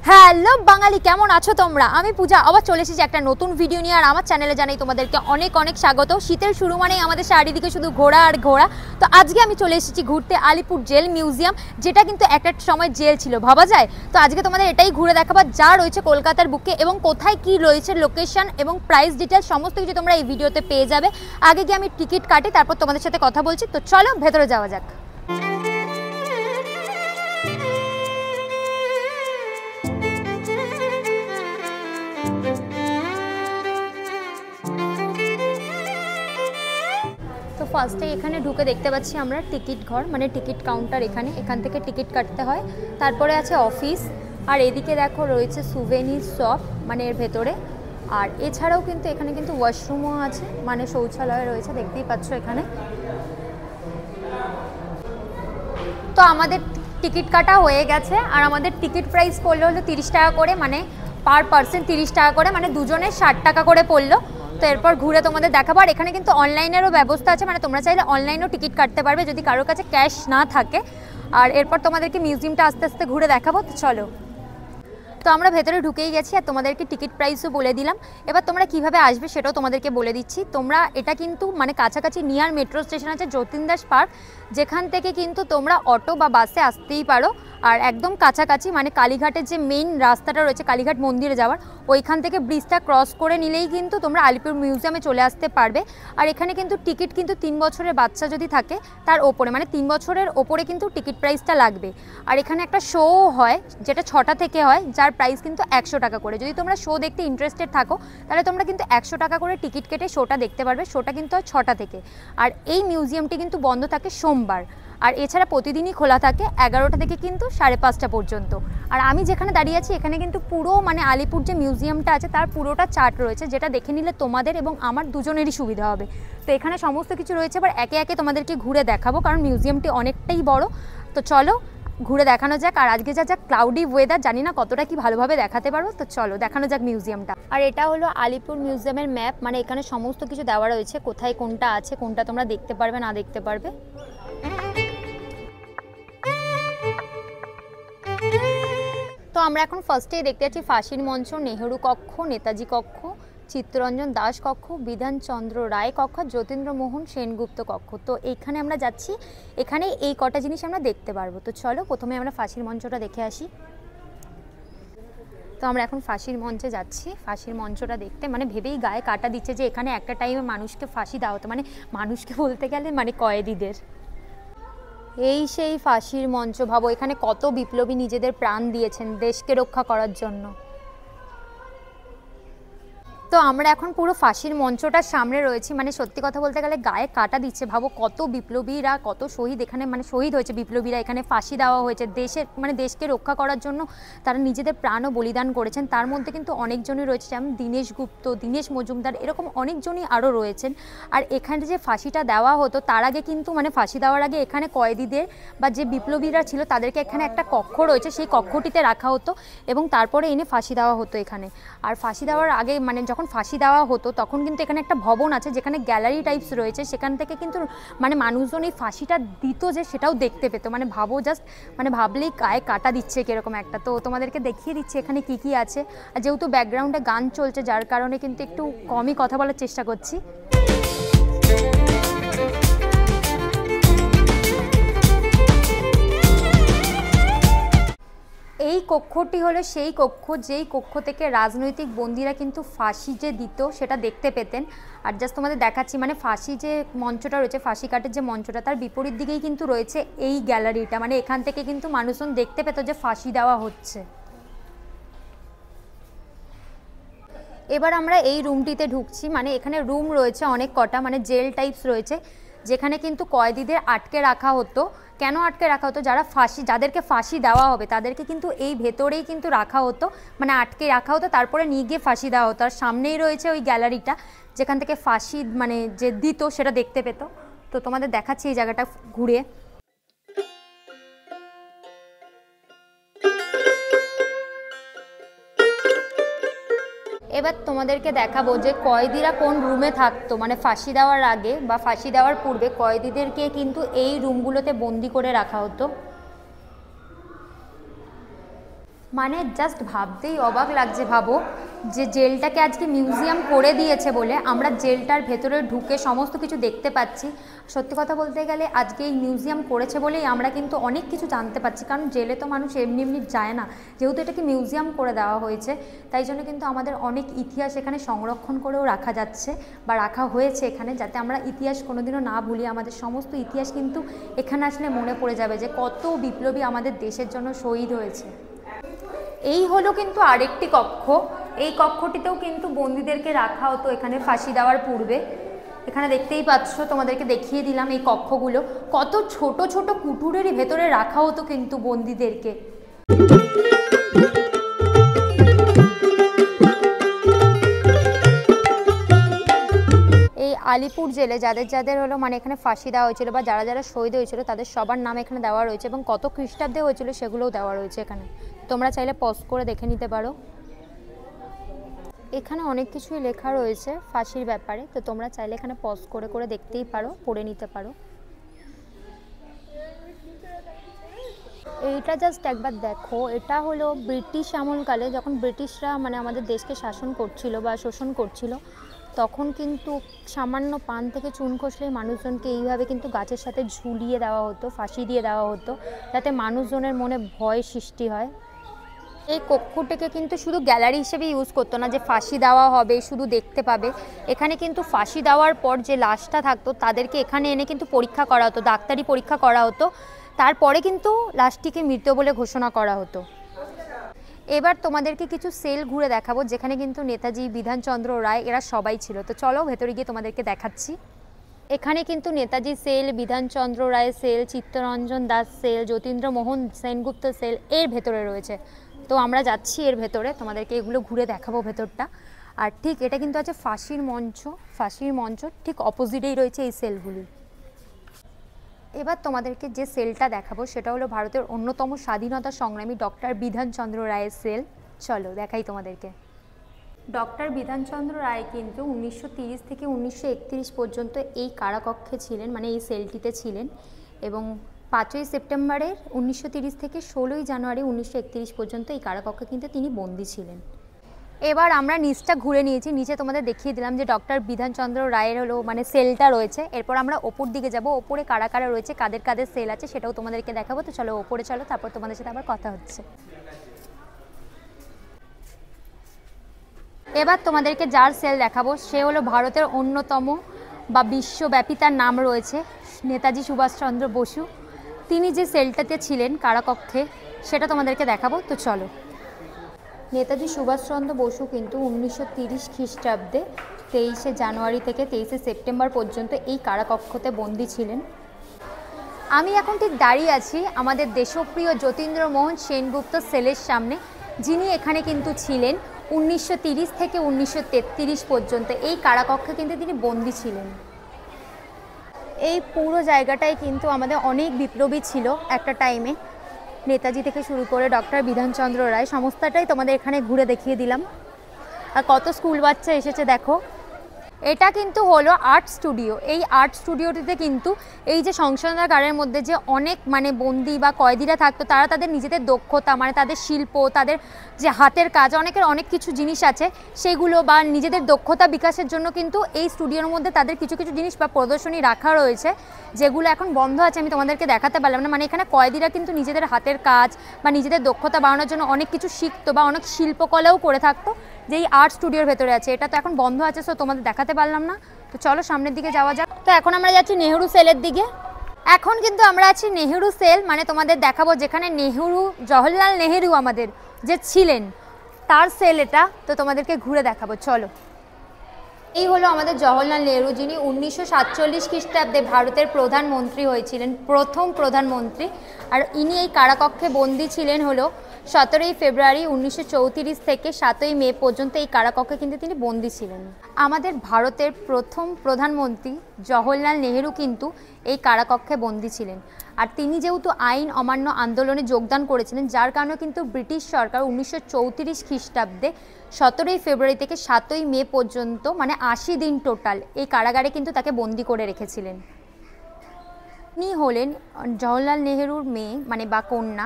Hello বাঙালি, কেমন আছো তোমরা? আমি পূজা আবার চলে এসেছি একটা নতুন ভিডিও নিয়ে। আর আমার চ্যানেলে জানাই তোমাদেরকে অনেক অনেক স্বাগত। শীতের শুরু মানেই আমাদের চারিদিকে শুধু ঘোরা আর ঘোরা। তো আজকে আমি চলে এসেছি ঘুরতে আলিপুর জেল মিউজিয়াম, যেটা কিন্তু একটা সময় জেল ছিল, ভাবা যায়। তো আজকে তোমাদের এটাই ঘুরে দেখাবার, যা রয়েছে কলকাতার বুকে এবং কোথায় কি রয়েছে, লোকেশন এবং প্রাইস ডিটেলস সমস্ত কিছু তোমরা এই ভিডিওতে পেয়ে যাবে। আগে গিয়ে আমি টিকিট কাটি, তারপর তোমাদের সাথে কথা বলছি। তো চলো ভেতরে যাওয়া যাক। তো ফার্স্টে এখানে ঢুকে দেখতে পাচ্ছি আমরা টিকিট ঘর, মানে টিকিট কাউন্টার। এখান থেকে টিকিট কাটতে হয়। তারপরে আছে অফিস, আর এদিকে দেখো রয়েছে সুভেনির শপ, মানে এর ভেতরে। আর এছাড়াও কিন্তু এখানে কিন্তু ওয়াশরুমও আছে, মানে শৌচালয় রয়েছে, দেখতেই পাচ্ছ এখানে। তো আমাদের টিকিট কাটা হয়ে গেছে, আর আমাদের টিকিট প্রাইস পড়লো হলো 30 টাকা করে, মানে পার পার্সন 30 টাকা করে, মানে দুজনের 60 টাকা করে পড়লো। তো এরপর ঘুরে তোমাদের দেখাবো। আর এখানে কিন্তু অনলাইনেরও ব্যবস্থা আছে, মানে তোমরা চাইলে অনলাইনেও টিকিট কাটতে পারবে যদি কারোর কাছে ক্যাশ না থাকে। আর এরপর তোমাদেরকে মিউজিয়ামটা আস্তে আস্তে ঘুরে দেখাবো। তো চলো। তো আমরা ভেতরে ঢুকেই গেছি, আর তোমাদেরকে টিকিট প্রাইসও বলে দিলাম। এবার তোমরা কিভাবে আসবে সেটাও তোমাদেরকে বলে দিচ্ছি। তোমরা এটা কিন্তু মানে কাছাকাছি নিয়ার মেট্রো স্টেশন আছে যতীন দাস পার্ক, যেখান থেকে কিন্তু তোমরা অটো বা বাসে আসতেই পারো। আর একদম কাছাকাছি মানে কালীঘাটের যে মেইন রাস্তাটা রয়েছে কালীঘাট মন্দিরে যাওয়ার, ওইখান থেকে ব্রিজটা ক্রস করে নিলেই কিন্তু তোমরা আলিপুর মিউজিয়ামে চলে আসতে পারবে। আর এখানে কিন্তু টিকিট কিন্তু 3 বছরের বাচ্চা যদি থাকে তার ওপরে, মানে 3 বছরের ওপরে কিন্তু টিকিট প্রাইসটা লাগবে। আর এখানে একটা শো হয় যেটা 6টা থেকে হয়, যার প্রাইস কিন্তু 100 টাকা করে। যদি তোমরা শো দেখতে ইন্টারেস্টেড থাকো তাহলে তোমরা কিন্তু 100 টাকা করে টিকিট কেটে শোটা দেখতে পারবে। শোটা কিন্তু হয় 6টা থেকে। আর এই মিউজিয়ামটি কিন্তু বন্ধ থাকে সোমবার, আর এছাড়া প্রতিদিনই খোলা থাকে 11টা থেকে কিন্তু 5:30 পর্যন্ত। আর আমি যেখানে দাঁড়িয়ে আছি এখানে কিন্তু পুরো মানে আলিপুর যে মিউজিয়ামটা আছে তার পুরোটা চার্ট রয়েছে, যেটা দেখে নিলে তোমাদের এবং আমার দুজনেরই সুবিধা হবে। তো এখানে সমস্ত কিছু রয়েছে, এবার একে একে তোমাদেরকে ঘুরে দেখাবো, কারণ মিউজিয়ামটি অনেকটাই বড়। তো চলো ঘুরে দেখানো যাক। আর আজকে যা ক্লাউডি ওয়েদার, জানি না কতটা কি ভালোভাবে দেখাতে পারবো। তো চলো দেখানো যাক মিউজিয়ামটা। আর এটা হলো আলিপুর মিউজিয়ামের ম্যাপ, মানে এখানে সমস্ত কিছু দেওয়া রয়েছে, কোথায় কোনটা আছে, কোনটা তোমরা দেখতে পারবে না দেখতে পারবে। তো আমরা এখন ফার্স্টেই দেখতে পাচ্ছি ফাঁসির মঞ্চ, নেহেরু কক্ষ, নেতাজি কক্ষ, চিত্তরঞ্জন দাস কক্ষ, বিধানচন্দ্র রায় কক্ষ, যতীন্দ্রমোহন সেনগুপ্ত কক্ষ। তো এইখানে আমরা যাচ্ছি, এখানে এই কটা জিনিস আমরা দেখতে পারবো। তো চলো প্রথমে আমরা ফাঁসির মঞ্চটা দেখে আসি। তো আমরা এখন ফাঁসির মঞ্চে যাচ্ছি। ফাঁসির মঞ্চটা দেখতে মানে ভেবেই গায়ে কাটা দিচ্ছে যে এখানে একটা টাইমে মানুষকে ফাঁসি দেওয়া হতো, মানে মানুষকে বলতে গেলে মানে কয়েদিদের। এই সেই ফাঁসির মঞ্চ, ভাবো এখানে কত বিপ্লবী নিজেদের প্রাণ দিয়েছেন দেশকে রক্ষা করার জন্য। তো আমরা এখন পুরো ফাঁসির মঞ্চটার সামনে রয়েছি, মানে সত্যি কথা বলতে গেলে গায়ে কাটা দিচ্ছে। ভাবো কত বিপ্লবীরা, কত শহীদ এখানে, মানে শহীদ হয়েছে বিপ্লবীরা, এখানে ফাঁসি দেওয়া হয়েছে দেশের মানে দেশকে রক্ষা করার জন্য। তারা নিজেদের প্রাণও বলিদান করেছেন। তার মধ্যে কিন্তু অনেকজনই রয়েছে, যেমন দীনেশ গুপ্ত, দীনেশ মজুমদার, এরকম অনেকজনই আরও রয়েছেন। আর এখানে যে ফাঁসিটা দেওয়া হতো তার আগে কিন্তু মানে ফাঁসি দেওয়ার আগে এখানে কয়েদিদের বা যে বিপ্লবীরা ছিল তাদেরকে এখানে একটা কক্ষ রয়েছে, সেই কক্ষটিতে রাখা হতো এবং তারপরে এনে ফাঁসি দেওয়া হতো এখানে। আর ফাঁসি দেওয়ার আগে মানে যখন ফাঁসি দেওয়া হতো তখন কিন্তু এখানে একটা ভবন আছে যেখানে গ্যালারি টাইপস রয়েছে, সেখান থেকে কিন্তু মানে মানুষজন এই ফাঁসিটা দিত যে সেটাও দেখতে পেতো। মানে ভাবো জাস্ট, মানে ভাবলেই গায়ে কাটা দিচ্ছে কিরকম একটা। তো তোমাদেরকে দেখিয়ে দিচ্ছে এখানে কি কি আছে। আর যেহেতু ব্যাকগ্রাউন্ডে গান চলছে যার কারণে কিন্তু একটু কমই কথা বলার চেষ্টা করছি। এই কক্ষটি হলো সেই কক্ষ যেই কক্ষ থেকে রাজনৈতিক বন্দীরা কিন্তু ফাঁসি যে দিত সেটা দেখতে পেতেন। আর জাস্ট তোমাদের দেখাচ্ছি, মানে ফাঁসি যে মঞ্চটা রয়েছে, ফাঁসি কাটের যে মঞ্চটা, তার বিপরীত দিকেই কিন্তু রয়েছে এই গ্যালারিটা, মানে এখান থেকে কিন্তু মানুষজন দেখতে পেত যে ফাঁসি দেওয়া হচ্ছে। এবার আমরা এই রুমটিতে ঢুকছি, মানে এখানে রুম রয়েছে অনেক কটা, মানে জেল টাইপস রয়েছে, যেখানে কিন্তু কয়েদিদের আটকে রাখা হতো। কেন আটকে রাখা হতো? যাদেরকে ফাঁসি দেওয়া হবে তাদেরকে কিন্তু এই ভেতরেই কিন্তু রাখা হতো, মানে আটকে রাখা হতো, তারপরে নিয়ে গিয়ে ফাঁসি দেওয়া হতো। আর সামনেই রয়েছে ওই গ্যালারিটা যেখান থেকে ফাঁসি মানে যে দিত সেটা দেখতে পেত। তো তোমাদের দেখাচ্ছি এই জায়গাটা ঘুরে। এবার তোমাদেরকে দেখাবো যে কয়েদিরা কোন রুমে থাকতো, মানে ফাঁসি দেওয়ার আগে বা ফাঁসি দেওয়ার পূর্বে কয়েদিদেরকে কিন্তু এই রুমগুলোতে বন্দি করে রাখা হতো। মানে জাস্ট ভাবতেই অবাক লাগছে। ভাবো যে জেলটাকে আজকে মিউজিয়াম করে দিয়েছে বলে আমরা জেলটার ভেতরে ঢুকে সমস্ত কিছু দেখতে পাচ্ছি। সত্যি কথা বলতে গেলে আজকে এই মিউজিয়াম করেছে বলেই আমরা কিন্তু অনেক কিছু জানতে পারছি, কারণ জেলে তো মানুষ এমনি এমনি যায় না, যেহেতু এটাকে মিউজিয়াম করে দেওয়া হয়েছে তাই জন্য কিন্তু আমাদের অনেক ইতিহাস এখানে সংরক্ষণ করেও রাখা যাচ্ছে বা রাখা হয়েছে এখানে, যাতে আমরা ইতিহাস কোনোদিনও না ভুলি। আমাদের সমস্ত ইতিহাস কিন্তু এখানে আসলে মনে পড়ে যাবে যে কত বিপ্লবী আমাদের দেশের জন্য শহীদ হয়েছে। এই হলো কিন্তু আরেকটি কক্ষ। এই কক্ষটিতেও কিন্তু বন্দীদেরকে রাখা হতো এখানে ফাঁসি দেওয়ার পূর্বে। এখানে দেখতেই পাচ্ছ, তোমাদেরকে দেখিয়ে দিলাম এই কক্ষগুলো, কত ছোট ছোট কুঠুরেরই ভেতরে রাখা হতো কিন্তু বন্দীদেরকে। এই আলিপুর জেলে যাদের যাদের হলো মানে এখানে ফাঁসি দেওয়া হয়েছিল বা যারা যারা শহীদ হয়েছিল তাদের সবার নাম এখানে দেওয়া রয়েছে, এবং কত খ্রিস্টাব্দে হয়েছিল সেগুলোও দেওয়া রয়েছে এখানে। তোমরা চাইলে পজ করে দেখে নিতে পারো। এখানে অনেক কিছুই লেখা রয়েছে ফাঁসির ব্যাপারে, তো তোমরা চাইলে এখানে পজ করে করে দেখতেই পারো, পড়ে নিতে পারো। এইটা জাস্ট একবার দেখো, এটা হলো ব্রিটিশ আমলকালে যখন ব্রিটিশরা মানে আমাদের দেশকে শাসন করছিল বা শোষণ করছিল, তখন কিন্তু সামান্য পান থেকে চুন খসলেই মানুষজনকে এইভাবে কিন্তু গাছের সাথে ঝুলিয়ে দেওয়া হতো, ফাঁসি দিয়ে দেওয়া হতো, যাতে মানুষজনের মনে ভয় সৃষ্টি হয়। এই কক্ষটাকে কিন্তু শুধু গ্যালারি হিসেবে ইউজ করতো না যে ফাঁসি দেওয়া হবে শুধু দেখতে পাবে। এখানে কিন্তু ফাঁসি দেওয়ার পর যে লাশটা থাকতো তাদেরকে এখানে এনে কিন্তু পরীক্ষা করা হতো, ডাক্তারি পরীক্ষা করা হতো, তারপরে কিন্তু লাশটিকে মৃত বলে ঘোষণা করা হতো। এবার তোমাদেরকে কিছু সেল ঘুরে দেখাবো যেখানে কিন্তু নেতাজি, বিধানচন্দ্র রায় এরা সবাই ছিল। তো চলো ভেতরে গিয়ে তোমাদেরকে দেখাচ্ছি। এখানে কিন্তু Netaji cell, Bidhan Chandra Roy cell, Chittaranjan Das cell, Jatindramohan Sengupta cell এর ভেতরে রয়েছে। তো আমরা যাচ্ছি এর ভেতরে, তোমাদেরকে এগুলো ঘুরে দেখাবো ভেতরটা। আর ঠিক এটা কিন্তু আছে ফাঁসির মঞ্চ, ফাঁসির মঞ্চ ঠিক অপোজিটেই রয়েছে এই সেলগুলি। এবার তোমাদেরকে যে সেলটা দেখাবো সেটা হলো ভারতের অন্যতম স্বাধীনতা সংগ্রামী ডক্টর বিধানচন্দ্র রায়ের সেল। চলো দেখাই তোমাদেরকে। ডক্টর বিধানচন্দ্র রায় কিন্তু 1930 থেকে 1931 পর্যন্ত এই কারাকক্ষে ছিলেন, মানে এই সেলটিতে ছিলেন, এবং 5ই সেপ্টেম্বরের 1930 থেকে 16ই জানুয়ারি 1931 পর্যন্ত এই কারাকক্ষে কিন্তু তিনি বন্দী ছিলেন। এবার আমরা নিচটা ঘুরে নিয়েছি, নিচে তোমাদের দেখিয়ে দিলাম যে ডক্টর বিধানচন্দ্র রায়ের হলো মানে সেলটা রয়েছে। এরপর আমরা ওপর দিকে যাব, ওপরে কারা কারা রয়েছে, কাদের কাদের সেল আছে সেটাও তোমাদেরকে দেখাবো। তো চলো ওপরে চলো, তারপর তোমাদের সাথে আবার কথা হচ্ছে। এবার তোমাদেরকে যার সেল দেখাবো সে হলো ভারতের অন্যতম বা বিশ্বব্যাপী তার নাম রয়েছে নেতাজি সুভাষচন্দ্র বসু। তিনি যে সেলটাতে ছিলেন কারাকক্ষে সেটা তোমাদেরকে দেখাবো। তো চলো। নেতাজি সুভাষচন্দ্র বসু কিন্তু 1930 খ্রিস্টাব্দে 23শে জানুয়ারি থেকে 23শে সেপ্টেম্বর পর্যন্ত এই কারাকক্ষতে বন্দী ছিলেন। আমি এখন ঠিক দাঁড়িয়ে আছি আমাদের দেশপ্রিয় যতীন্দ্রমোহন সেনগুপ্ত সেলের সামনে, যিনি এখানে কিন্তু ছিলেন 1930 থেকে 1933 পর্যন্ত এই কারাকক্ষে কিন্তু তিনি বন্দী ছিলেন। এই পুরো জায়গাটাই কিন্তু আমাদের অনেক বিপ্লবী ছিল একটা টাইমে, নেতাজি থেকে শুরু করে ডক্টর বিধানচন্দ্র রায়, সমস্তটাই তোমাদের এখানে ঘুরে দেখিয়ে দিলাম। আর কত স্কুল বাচ্চা এসেছে দেখো। এটা কিন্তু হলো আর্ট স্টুডিও। এই আর্ট স্টুডিওটিতে কিন্তু এই যে সংশোধনাগারের মধ্যে যে অনেক মানে বন্দি বা কয়েদিরা থাকতো, তারা তাদের নিজেদের দক্ষতা মানে তাদের শিল্প, তাদের যে হাতের কাজ, অনেকের অনেক কিছু জিনিস আছে সেগুলো বা নিজেদের দক্ষতা বিকাশের জন্য কিন্তু এই স্টুডিওর মধ্যে তাদের কিছু কিছু জিনিস বা প্রদর্শনী রাখা রয়েছে, যেগুলো এখন বন্ধ আছে, আমি তোমাদেরকে দেখাতে পারলাম না। মানে এখানে কয়েদিরা কিন্তু নিজেদের হাতের কাজ বা নিজেদের দক্ষতা বাড়ানোর জন্য অনেক কিছু শিখতো বা অনেক শিল্পকলাও করে থাকতো, যে এই আর্ট স্টুডিওর ভেতরে আছে। এটা তো এখন বন্ধ আছে, সো তোমাদের দেখাতে পারলাম না। তো চলো সামনের দিকে যাওয়া যাক। তো এখন আমরা যাচ্ছি নেহেরু সেলের দিকে। এখন কিন্তু আমরা আছি নেহেরু সেল, মানে তোমাদের দেখাবো যেখানে নেহেরু, জওহরলাল নেহেরু আমাদের যে ছিলেন তার সেল এটা। তো তোমাদেরকে ঘুরে দেখাবো, চলো। এই হলো আমাদের জওহরলাল নেহেরু, যিনি 1947 খ্রিস্টাব্দে ভারতের প্রধানমন্ত্রী হয়েছিলেন, প্রথম প্রধানমন্ত্রী। আর ইনি এই কারাকক্ষে বন্দী ছিলেন হলো 17ই ফেব্রুয়ারি 1934 থেকে 7ই মে পর্যন্ত এই কারাকক্ষে কিন্তু তিনি বন্দী ছিলেন। আমাদের ভারতের প্রথম প্রধানমন্ত্রী জওহরলাল নেহেরু কিন্তু এই কারাকক্ষে বন্দী ছিলেন। আর তিনি যেহেতু আইন অমান্য আন্দোলনে যোগদান করেছিলেন, যার কারণে কিন্তু ব্রিটিশ সরকার 1934 খ্রিস্টাব্দে 17ই ফেব্রুয়ারি থেকে 7ই মে পর্যন্ত মানে 80 দিন টোটাল এই কারাগারে কিন্তু তাকে বন্দী করে রেখেছিলেন। তিনি হলেন জওহরলাল নেহেরুর মেয়ে মানে বা কন্যা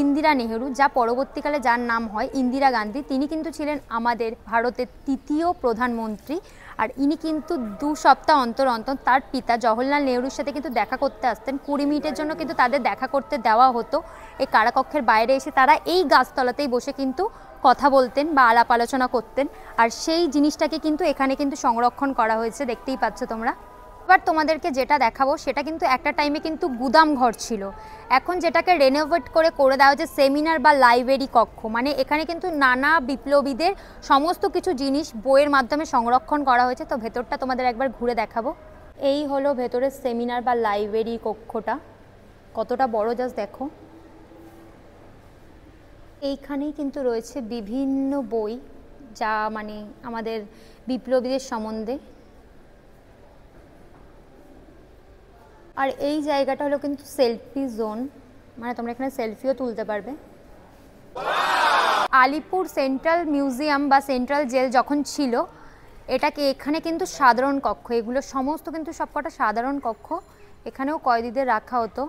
ইন্দিরা নেহেরু, যা পরবর্তীকালে যার নাম হয় ইন্দিরা গান্ধী, তিনি কিন্তু ছিলেন আমাদের ভারতের তৃতীয় প্রধানমন্ত্রী। আর ইনি কিন্তু 2 সপ্তাহ অন্তর অন্তর তার পিতা জওহরলাল নেহরুর সাথে কিন্তু দেখা করতে আসতেন। 20 মিনিটের জন্য কিন্তু তাদের দেখা করতে দেওয়া হতো। এই কারাকক্ষের বাইরে এসে তারা এই গাছতলাতেই বসে কিন্তু কথা বলতেন বা আলাপ আলোচনা করতেন। আর সেই জিনিসটাকে কিন্তু এখানে কিন্তু সংরক্ষণ করা হয়েছে, দেখতেই পাচ্ছ তোমরা। এবার তোমাদেরকে যেটা দেখাবো সেটা কিন্তু একটা টাইমে কিন্তু গুদাম ঘর ছিল, এখন যেটাকে রেনোভেট করে দেওয়া হচ্ছে সেমিনার বা লাইব্রেরি কক্ষ। মানে এখানে কিন্তু নানা বিপ্লবীদের সমস্ত কিছু জিনিস বইয়ের মাধ্যমে সংরক্ষণ করা হয়েছে। তো ভেতরটা তোমাদের একবার ঘুরে দেখাবো। এই হলো ভেতরের সেমিনার বা লাইব্রেরি কক্ষটা, কতটা বড় জাস্ট দেখো। এইখানেই কিন্তু রয়েছে বিভিন্ন বই, যা মানে আমাদের বিপ্লবীদের সম্বন্ধে। আর এই জায়গাটা হলো কিন্তু সেলফি জোন, মানে তোমরা এখানে সেলফিও তুলতে পারবে। আলিপুর সেন্ট্রাল মিউজিয়াম বা সেন্ট্রাল জেল যখন ছিল, এটাকে এখানে কিন্তু সাধারণ কক্ষ, এগুলো সমস্ত কিন্তু সবকটা সাধারণ কক্ষ, এখানেও কয়েদিদের রাখা হতো।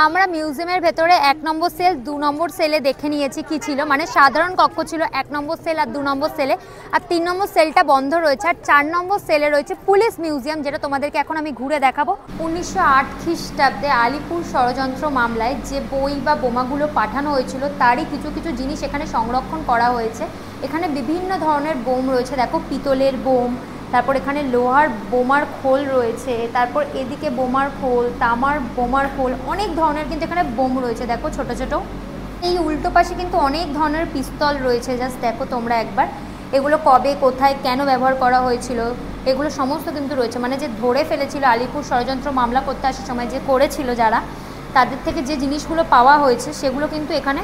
আমরা মিউজিয়ামের ভেতরে 1 নম্বর সেল 2 নম্বর সেলে দেখে নিয়েছি কি ছিল, মানে সাধারণ কক্ষ ছিল 1 নম্বর সেল আর 2 নম্বর সেলে, আর 3 নম্বর সেলটা বন্ধ রয়েছে। আর 4 নম্বর সেলে রয়েছে পুলিশ মিউজিয়াম, যেটা তোমাদেরকে এখন আমি ঘুরে দেখাবো। 1908 খ্রিস্টাব্দে আলিপুর ষড়যন্ত্র মামলায় যে বই বা বোমাগুলো পাঠানো হয়েছিল তারই কিছু কিছু জিনিস এখানে সংরক্ষণ করা হয়েছে। এখানে বিভিন্ন ধরনের বোম রয়েছে, দেখো পিতলের বোম, তারপর এখানে লোহার বোমার খোল রয়েছে, তারপর এদিকে বোমার খোল, তামার বোমার খোল, অনেক ধরনের কিন্তু এখানে বোম রয়েছে দেখো ছোট ছোট। এই উল্টো পাশে কিন্তু অনেক ধরনের পিস্তল রয়েছে, জাস্ট দেখো তোমরা একবার। এগুলো কবে কোথায় কেন ব্যবহার করা হয়েছিল এগুলো সমস্ত কিন্তু রয়েছে, মানে যে ধরে ফেলেছিল আলিপুর ষড়যন্ত্র মামলা করতে আসার সময় যে করেছিল যারা, তাদের থেকে যে জিনিসগুলো পাওয়া হয়েছে সেগুলো কিন্তু এখানে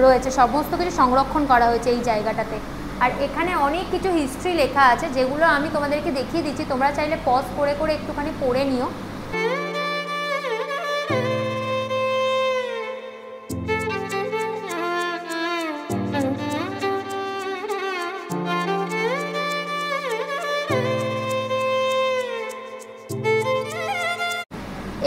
রয়েছে, সমস্ত কিছু সংরক্ষণ করা হয়েছে এই জায়গাটাতে। আর এখানে অনেক কিছু হিস্ট্রি লেখা আছে যেগুলো আমি তোমাদেরকে দেখিয়ে দিচ্ছি, তোমরা চাইলে পজ করে করে একটুখানি পড়ে নিও।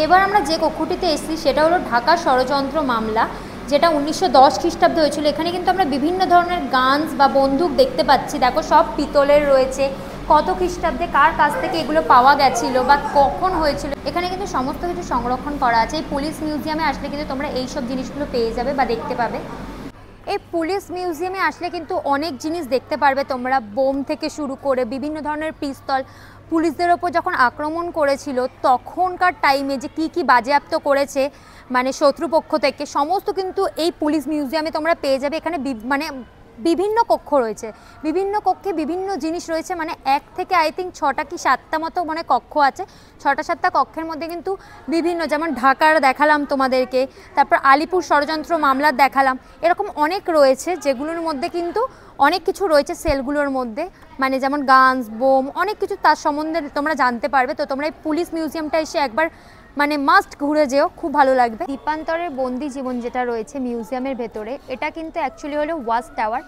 এবার আমরা যে কক্ষটিতে এসেছি সেটা হলো ঢাকা ষড়যন্ত্র মামলা, যেটা 1910 খ্রিস্টাব্দে হয়েছিল। এখানে কিন্তু আমরা বিভিন্ন ধরনের গানস বা বন্দুক দেখতে পাচ্ছি, দেখো সব পিতলের রয়েছে, কত খ্রিস্টাব্দে কার কাছ থেকে এগুলো পাওয়া গেছিল বা কখন হয়েছিল, এখানে কিন্তু সমস্ত কিছু সংরক্ষণ করা আছে। এই পুলিশ মিউজিয়ামে আসলে কিন্তু তোমরা এইসব জিনিসগুলো পেয়ে যাবে বা দেখতে পাবে। এই পুলিশ মিউজিয়ামে আসলে কিন্তু অনেক জিনিস দেখতে পারবে তোমরা, বোম থেকে শুরু করে বিভিন্ন ধরনের পিস্তল, পুলিশদের ওপর যখন আক্রমণ করেছিল তখনকার টাইমে যে কি বাজেয়াপ্ত করেছে মানে শত্রুপক্ষ থেকে, সমস্ত কিন্তু এই পুলিশ মিউজিয়ামে তোমরা পেয়ে যাবে। এখানে মানে বিভিন্ন কক্ষ রয়েছে, বিভিন্ন কক্ষে বিভিন্ন জিনিস রয়েছে, মানে 1 থেকে আই থিঙ্ক 6টা কি 7টা মতো মানে কক্ষ আছে। 6টা 7টা কক্ষের মধ্যে কিন্তু বিভিন্ন, যেমন ঢাকার দেখালাম তোমাদেরকে, তারপর আলিপুর ষড়যন্ত্র মামলার দেখালাম, এরকম অনেক রয়েছে যেগুলোর মধ্যে কিন্তু অনেক কিছু রয়েছে সেলগুলোর মধ্যে, মানে যেমন গানস বোম অনেক কিছু তার সম্বন্ধে তোমরা জানতে পারবে। তো তোমরা এই পুলিশ মিউজিয়ামটা এসে একবার মানে মাস্ট ঘুরে যেও, খুব ভালো লাগবে। দ্বীপান্তরের বন্দি জীবন যেটা রয়েছে মিউজিয়ামের ভেতরে, এটা কিন্তু অ্যাকচুয়ালি হলো ওয়াচ টাওয়ার।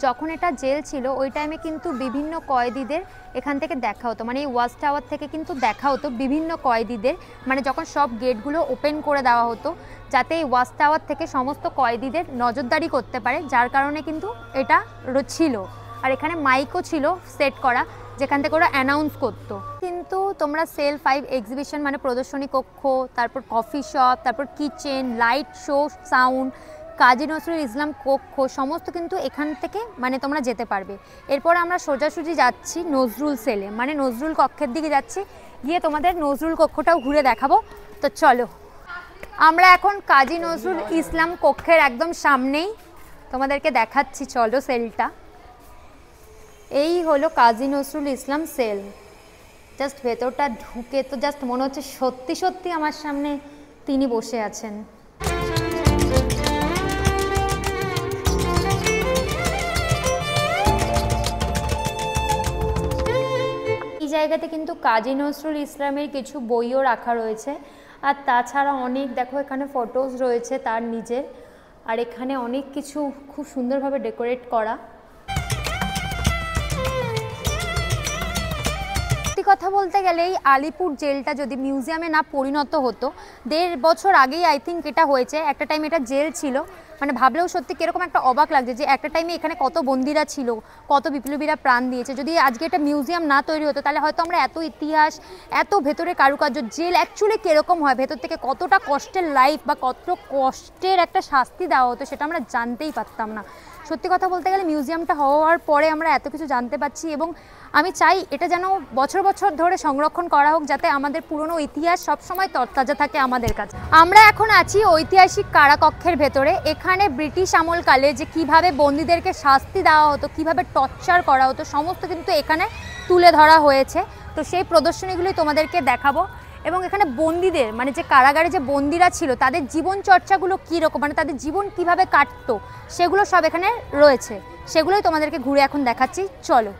যখন এটা জেল ছিল ওই টাইমে কিন্তু বিভিন্ন কয়েদিদের এখান থেকে দেখা হতো, মানে এই ওয়াচ টাওয়ার থেকে কিন্তু দেখা হতো বিভিন্ন কয়েদিদের, মানে যখন সব গেটগুলো ওপেন করে দেওয়া হতো যাতে এই ওয়াচ টাওয়ার থেকে সমস্ত কয়েদিদের নজরদারি করতে পারে, যার কারণে কিন্তু এটা ছিল। আর এখানে মাইকও ছিল সেট করা, যেখান থেকে ওরা অ্যানাউন্স করতো। কিন্তু তোমরা সেল 5 এক্সিবিশন মানে প্রদর্শনী কক্ষ, তারপর কফি শপ, তারপর kitchen, light show, sound, Kazi Nazrul Islam কক্ষ, সমস্ত কিন্তু এখান থেকে মানে তোমরা যেতে পারবে। এরপর আমরা সোজাসুজি যাচ্ছি নজরুল সেলে, মানে নজরুল কক্ষের দিকে যাচ্ছি, গিয়ে তোমাদের নজরুল কক্ষটাও ঘুরে দেখাবো। তো চলো, আমরা এখন কাজী নজরুল ইসলাম কক্ষের একদম সামনেই তোমাদেরকে দেখাচ্ছি, চলো সেলটা। এই হলো কাজী নজরুল ইসলাম সেল। জাস্ট ভেতরটা ঢুকে তো জাস্ট মনে হচ্ছে সত্যি সত্যি আমার সামনে তিনি বসে আছেন। এই জায়গাতে কিন্তু কাজী নজরুল ইসলামের কিছু বইও রাখা রয়েছে, আর তাছাড়া অনেক দেখো এখানে ফটোজ রয়েছে তার নিজের, আর এখানে অনেক কিছু খুব সুন্দরভাবে ডেকোরেট করা। কথা বলতে গেলে এই আলিপুর জেলটা যদি মিউজিয়ামে না পরিণত হতো, 1.5 বছর আগেই আই থিঙ্ক এটা হয়েছে, একটা টাইম এটা জেল ছিল, মানে ভাবলেও সত্যি কীরকম একটা অবাক লাগছে যে একটা টাইমে এখানে কত বন্দিরা ছিল, কত বিপ্লবীরা প্রাণ দিয়েছে। যদি আজকে এটা মিউজিয়াম না তৈরি হতো তাহলে হয়তো আমরা এত ইতিহাস, এত ভেতরে কারুকার্য, জেল অ্যাকচুয়ালি কীরকম হয়, ভেতর থেকে কতটা কষ্টের লাইফ বা কত কষ্টের একটা শাস্তি দেওয়া হতো সেটা আমরা জানতেই পারতাম না। সত্যি কথা বলতে গেলে মিউজিয়ামটা হওয়ার পরে আমরা এত কিছু জানতে পারছি, এবং আমি চাই এটা যেন বছর বছর ধরে সংরক্ষণ করা হোক, যাতে আমাদের পুরনো ইতিহাস সবসময় তরতাজা থাকে আমাদের কাছে। আমরা এখন আছি ঐতিহাসিক কারাকক্ষের ভেতরে। এখানে ব্রিটিশ আমলকালে যে কিভাবে বন্দীদেরকে শাস্তি দেওয়া হতো, কিভাবে টর্চার করা হতো, সমস্ত কিন্তু এখানে তুলে ধরা হয়েছে। তো সেই প্রদর্শনীগুলি তোমাদেরকে দেখাবো, এবং এখানে বন্দীদের মানে যে কারাগারে যে বন্দীরা ছিল তাদের জীবন চর্চাগুলো কীরকম, মানে তাদের জীবন কিভাবে কাটতো সেগুলো সব এখানে রয়েছে, সেগুলোই তোমাদেরকে ঘুরে এখন দেখাচ্ছি। চলো।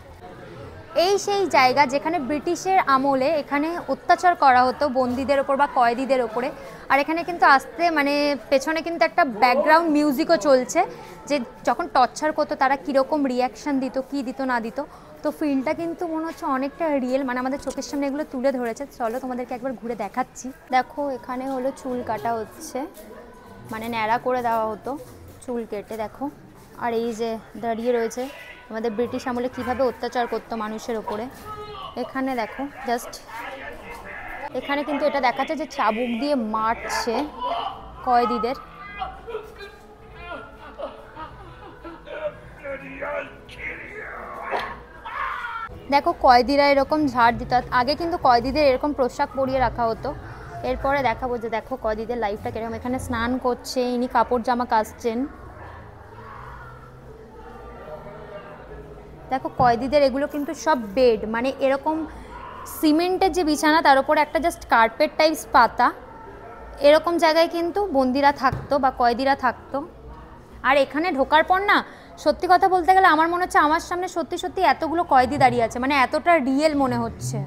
এই সেই জায়গা যেখানে ব্রিটিশের আমলে এখানে অত্যাচার করা হতো বন্দীদের ওপর বা কয়েদিদের ওপরে। আর এখানে কিন্তু আসতে মানে পেছনে কিন্তু একটা ব্যাকগ্রাউন্ড মিউজিকও চলছে, যে যখন টর্চার করতো তারা কীরকম রিয়াকশান দিত, কী দিত না দিত। তো ফিল্ডটা কিন্তু মনে হচ্ছে অনেকটা রিয়েল, মানে আমাদের চোখের সামনে এগুলো তুলে ধরেছে। চলো তোমাদেরকে একবার ঘুরে দেখাচ্ছি। দেখো এখানে হলো চুল কাটা হচ্ছে, মানে ন্যাড়া করে দেওয়া হতো চুল কেটে, দেখো। আর এই যে দাঁড়িয়ে রয়েছে আমাদের ব্রিটিশ আমলে কীভাবে অত্যাচার করতো মানুষের ওপরে। এখানে দেখো জাস্ট, এখানে কিন্তু এটা দেখাচ্ছে যে চাবুক দিয়ে মারছে কয়েদিদের। দেখো কয়েদিরা এরকম ঝাড় দিত। আগে কিন্তু কয়েদিদের এরকম পোশাক পরিয়ে রাখা হতো। এরপরে দেখাবো যে দেখো কয়েদিদের লাইফটা কিরকম। এখানে স্নান করছে, ইনি কাপড় জামা কাচছেন। দেখো কয়েদিদের এগুলো কিন্তু সব বেড, মানে এরকম সিমেন্টের যে বিছানা তার উপরে একটা জাস্ট কার্পেট টাইপস পাতা, এরকম জায়গায় কিন্তু বন্দিরা থাকতো বা কয়েদিরা থাকতো। আর এখানে ঢোকার পর না, সত্যি কথা বলতে গেলে আমার মনে হচ্ছে আমার সামনে সত্যি সত্যি এতগুলো কয়েদি দাঁড়িয়ে আছে, মানে এতটা রিয়েল মনে হচ্ছে।